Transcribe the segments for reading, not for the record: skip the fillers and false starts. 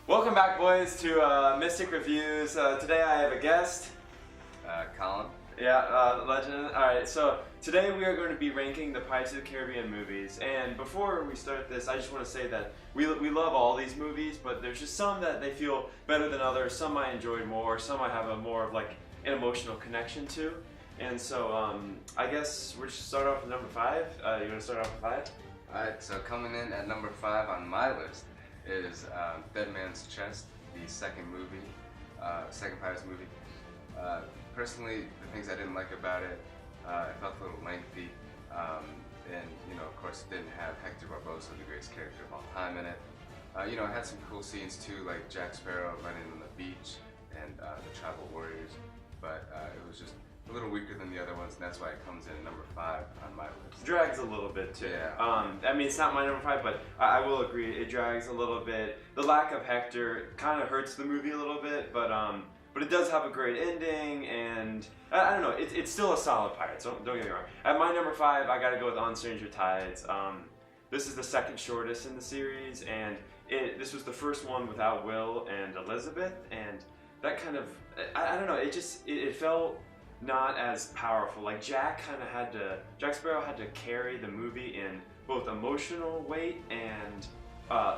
Welcome back, boys, to Mystic Reviews. Today I have a guest. Colin. Yeah, legend. Alright, so today we are going to be ranking the Pirates of the Caribbean movies. And before we start this, I just want to say that we love all these movies, but there's just some that they feel better than others. Some I enjoyed more, some I have a more of like an emotional connection to. And so I guess we're just start off with number 5. You want to start off with 5? Alright, so coming in at number 5 on my list is Dead Man's Chest, the second Pirates movie. Personally, the things I didn't like about it, it felt a little lengthy, and of course it didn't have Hector Barbosa, the greatest character of all time, in it. It had some cool scenes too, like Jack Sparrow running on the beach and the tribal warriors, but it was just a little weaker than the other ones, and that's why it comes in at number 5 on my list. Drags a little bit too. Yeah. I mean, it's not my number 5, but I will agree, it drags a little bit. The lack of Hector kind of hurts the movie a little bit, but it does have a great ending, and I don't know, it's still a solid pirate, so don't get me wrong. At my number 5, I gotta go with On Stranger Tides. This is the second shortest in the series, and this was the first one without Will and Elizabeth, and that kind of, I don't know, it felt not as powerful. Like Jack Sparrow had to carry the movie in both emotional weight and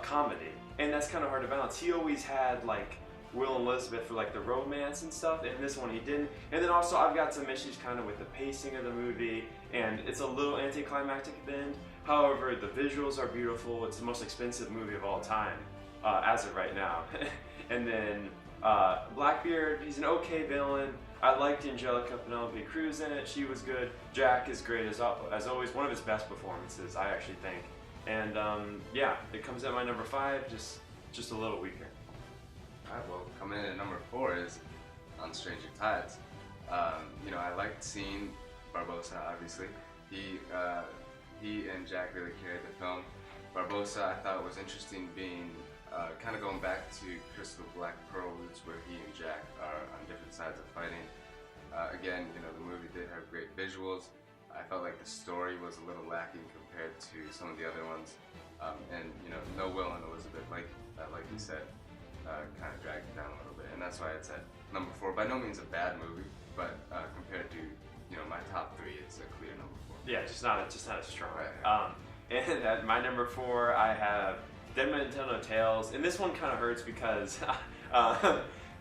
comedy, and that's kind of hard to balance. He always had like Will and Elizabeth for like the romance and stuff, and this one he didn't. And then also I've got some issues kind of with the pacing of the movie, and it's a little anticlimactic at the end. However, the visuals are beautiful. It's the most expensive movie of all time, as of right now. And then Blackbeard, he's an okay villain. I liked Angelica Penelope Cruz in it. She was good. Jack is great as always. One of his best performances, I actually think. And yeah, it comes at my number 5, just a little weaker. Alright, well, coming in at number 4 is On Stranger Tides. I liked seeing Barbosa, obviously. He and Jack really carried the film. Barbosa, I thought was interesting being kind of going back to Crystal Black Pearl roots, where he and Jack are on different sides of fighting. Again, the movie did have great visuals. I felt like the story was a little lacking compared to some of the other ones. And no Will and Elizabeth, like you said, kind of dragged it down a little bit, and that's why it's at number 4. By no means a bad movie, but compared to my top 3, it's a clear number 4. Yeah, just not as strong. Right. And at my number 4, I have Dead Men Tell No Tales, and this one kind of hurts because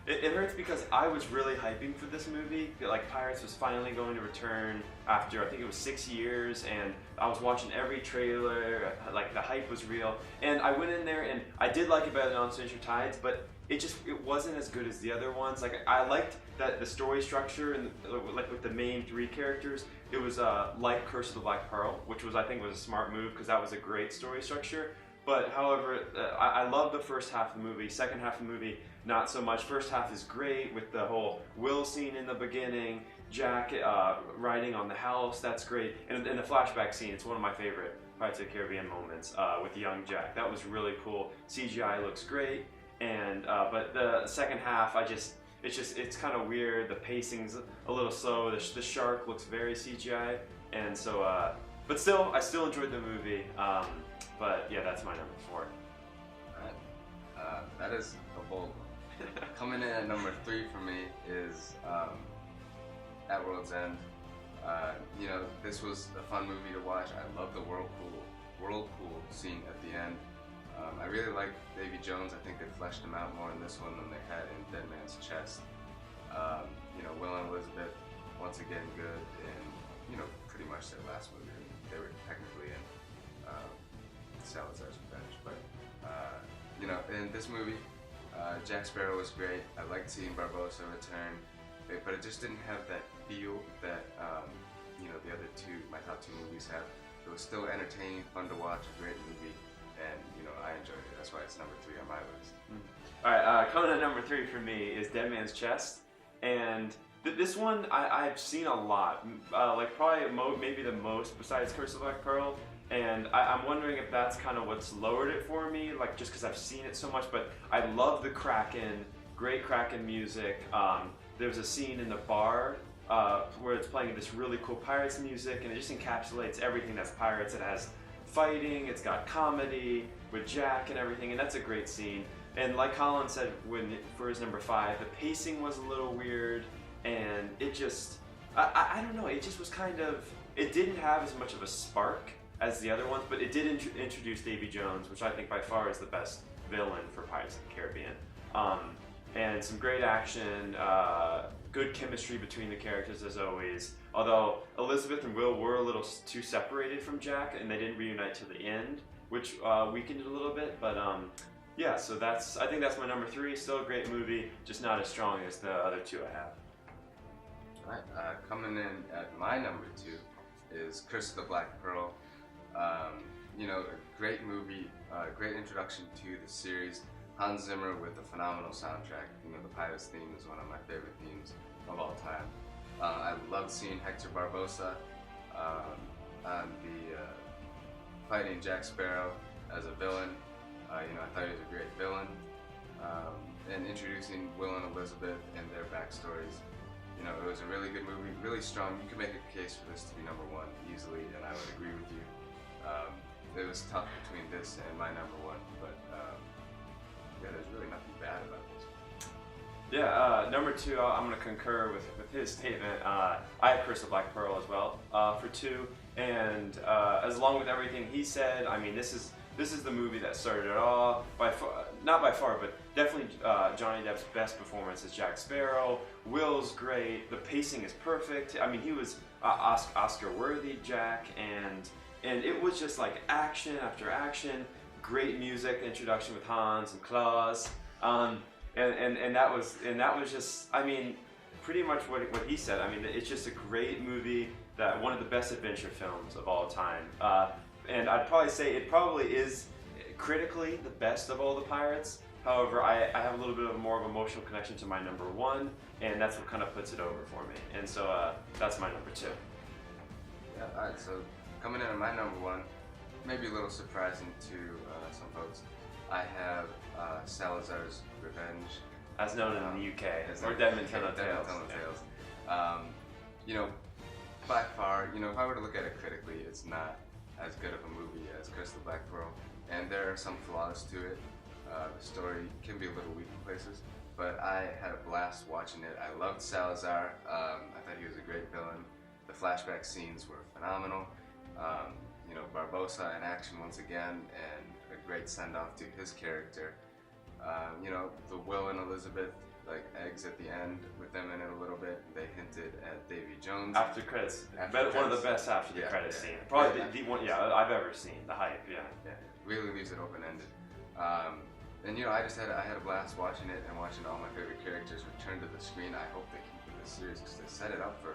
it hurts because I was really hyping for this movie. Like Pirates was finally going to return after I think it was 6 years, and I was watching every trailer. Like the hype was real, and I went in there and I did like it better than On Stranger Tides, but it wasn't as good as the other ones. Like I liked that the story structure and like with the main 3 characters, it was like Curse of the Black Pearl, which I think was a smart move because that was a great story structure. But however, I love the first half of the movie. Second half of the movie, not so much. First half is great with the whole Will scene in the beginning, Jack riding on the house, that's great. And the flashback scene, it's one of my favorite Pirates of the Caribbean moments with young Jack. That was really cool. CGI looks great, and but the second half, it's kind of weird. The pacing's a little slow. The shark looks very CGI, and so but still, I still enjoyed the movie. But yeah, that's my number 4. Alright, that is a bold one. Coming in at number 3 for me is At World's End. This was a fun movie to watch. I love the whirlpool scene at the end. I really like Davy Jones. I think they fleshed him out more in this one than they had in Dead Man's Chest. Will and Elizabeth, once again, good in pretty much their last movie. They were technically in Salazar's Revenge, but in this movie, Jack Sparrow was great. I liked seeing Barbosa return, but it just didn't have that feel that the other 2, my top 2 movies have. It was still entertaining, fun to watch, a great movie, and I enjoyed it. That's why it's number 3 on my list. All right, coming at number 3 for me is Dead Man's Chest, and this one I've seen a lot, like probably maybe the most besides Curse of the Black Pearl. And I'm wondering if that's kind of what's lowered it for me, like just because I've seen it so much. But I love the Kraken, great Kraken music. There's a scene in the bar where it's playing this really cool Pirates music, and it just encapsulates everything that's Pirates. It has fighting, it's got comedy with Jack and everything, and that's a great scene. and like Colin said for his number 5, the pacing was a little weird, and it just, I don't know, it just was kind of, it didn't have as much of a spark as the other ones, but it did introduce Davy Jones, which I think by far is the best villain for Pirates of the Caribbean. And some great action, good chemistry between the characters as always. Although Elizabeth and Will were a little too separated from Jack, and they didn't reunite till the end, which weakened it a little bit. But yeah, so I think that's my number 3. Still a great movie, just not as strong as the other 2 I have. All right, coming in at my number 2 is Curse of the Black Pearl. You know, a great movie, great introduction to the series. Hans Zimmer with a phenomenal soundtrack. You know, the Pirates theme is one of my favorite themes of all time. I loved seeing Hector Barbosa on the fighting Jack Sparrow as a villain. You know, I thought he was a great villain. And introducing Will and Elizabeth and their backstories. You know, it was a really good movie, really strong. You could make a case for this to be number 1 easily, and I would agree with you. It was tough between this and my number 1, but yeah, there's really nothing bad about this. Yeah, number 2, I'm going to concur with his statement. I have Curse of Black Pearl as well for 2, and as along with everything he said, I mean, this is the movie that started it all. Not by far, but definitely Johnny Depp's best performance as Jack Sparrow. Will's great. The pacing is perfect. I mean, he was Oscar-worthy Jack, and it was just like action after action. Great music, introduction with Hans and Klaus, and that was just, I mean, pretty much what he said. I mean, it's just a great movie, that one of the best adventure films of all time. And I'd probably say it probably is critically the best of all the Pirates. However, I have a little bit of more of an emotional connection to my number 1, and that's what kind of puts it over for me. And so that's my number 2. Yeah, alright, so coming in at my number 1, maybe a little surprising to some folks, I have Salazar's Revenge. As known in the UK, or Dead Men Tell No Tales. You know, by far, you know, if I were to look at it critically, it's not as good of a movie as Curse of the Black Pearl, and there are some flaws to it. The story can be a little weak in places, but I had a blast watching it. I loved Salazar. I thought he was a great villain. The flashback scenes were phenomenal. You know, Barbosa in action once again, and a great send-off to his character. You know, the Will and Elizabeth, like, eggs at the end with them in it a little bit. They hinted at Davy Jones. After credits. One of the best after the credits scene. Probably the one I've ever seen, the hype, yeah. Really leaves it open-ended. And you know, I had a blast watching it and watching all my favorite characters return to the screen. I hope they keep this series because they set it up for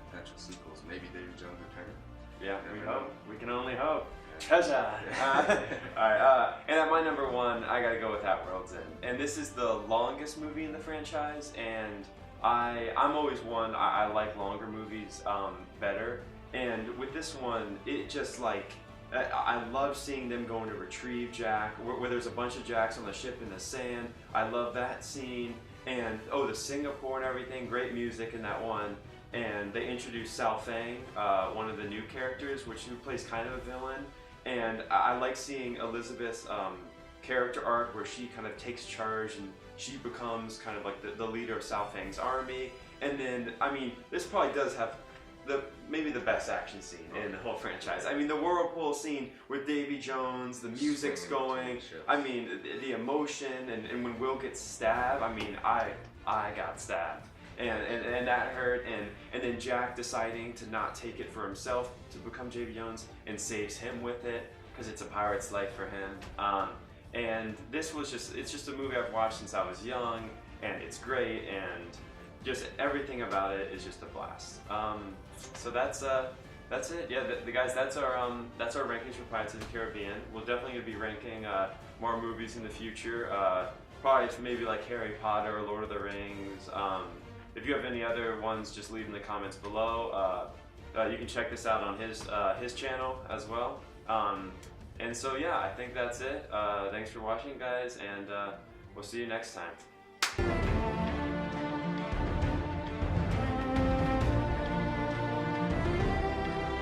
potential sequels. Maybe Davy Jones returning. Yeah, we hope. We can only hope. Treasure! Alright, and at my number 1, I gotta go with At World's End. And this is the longest movie in the franchise, and I'm always one, I like longer movies better. And with this one, it just like, I love seeing them going to retrieve Jack, where there's a bunch of Jacks on the ship in the sand. I love that scene. And, the Singapore and everything, great music in that one. And they introduced Sao Fang, one of the new characters, who plays kind of a villain. And I like seeing Elizabeth's character arc, where she kind of takes charge and she becomes kind of like the leader of Sao Fang's army. And then, I mean, this probably does have maybe the best action scene in the whole franchise. I mean, the whirlpool scene with Davy Jones, the music's going. I mean, the emotion, and when Will gets stabbed, I mean, I got stabbed. And that hurt, and then Jack deciding to not take it for himself, to become Davy Jones, and saves him with it, because it's a pirate's life for him. And this was it's just a movie I've watched since I was young, and it's great, and just everything about it is just a blast. So that's it. Yeah, the guys, that's our rankings for Pirates of the Caribbean. We'll definitely be ranking more movies in the future. Probably maybe like Harry Potter or Lord of the Rings. If you have any other ones, just leave in the comments below. You can check this out on his channel as well. And so yeah, I think that's it. Thanks for watching, guys, and we'll see you next time.